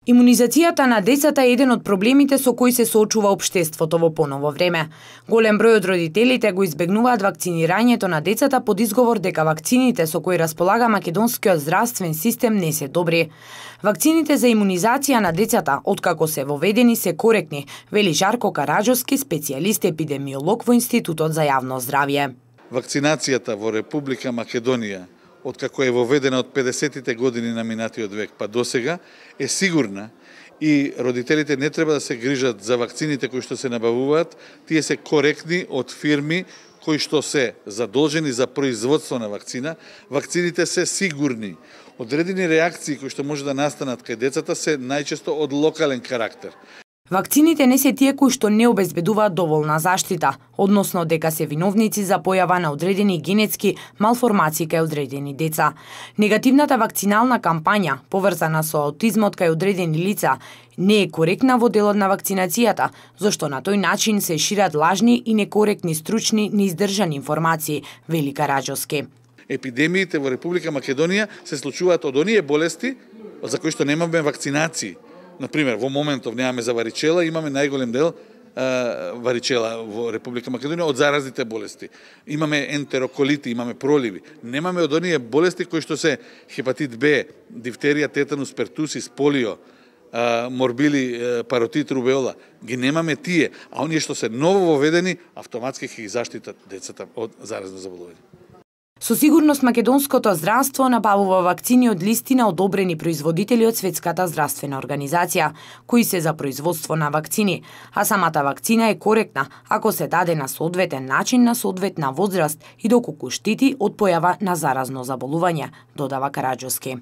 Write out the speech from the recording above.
Имунизацијата на децата е еден од проблемите со кои се соочува општеството во поново време. Голем број од родителите го избегнуваат вакцинирањето на децата под изговор дека вакцините со кои располага македонскиот здравствен систем не се добри. Вакцините за имунизација на децата, откако се воведени, се коректни, вели Жарко Караџовски, специјалист епидемиолог во Институтот за јавно здравје. Вакцинацијата во Република Македонија, откако е воведена од 50-тите години на минатиот век па досега, е сигурна и родителите не треба да се грижат за вакцините кои што се набавуваат, тие се коректни од фирми кои што се задолжени за производство на вакцина. Вакцините се сигурни. Одредени реакции кои што може да настанат кај децата се најчесто од локален карактер. Вакцините не се тие кои што не обезбедуваат доволна заштита, односно дека се виновници за појава на одредени генетски малформации кај одредени деца. Негативната вакцинална кампања, поврзана со аутизмот кај одредени лица, не е коректна во делот на вакцинацијата, зашто на тој начин се шират лажни и некоректни стручни, неиздржани информации, вели Караџовски. Епидемиите во Република Македонија се случуваат од оние болести за кои што немаме вакцинации. Например, во моментов немаме за варичела, имаме најголем дел варичела во Република Македонија од заразните болести. Имаме ентероколити, имаме проливи. Немаме од оние болести кои што се хепатит Б, дифтерија, тетанус, пертусис, полио, морбили, паротит, рубеола. Ги немаме тие, а оние што се ново воведени, автоматски ги заштитат децата од заразно заболување. Со сигурност македонското здравство набавува вакцини од листи на одобрени производители од Светската здравствена организација, кои се за производство на вакцини, а самата вакцина е коректна ако се даде на соодветен начин на соодветна возраст и доколку штити од појава на заразно заболување, додава Караџовски.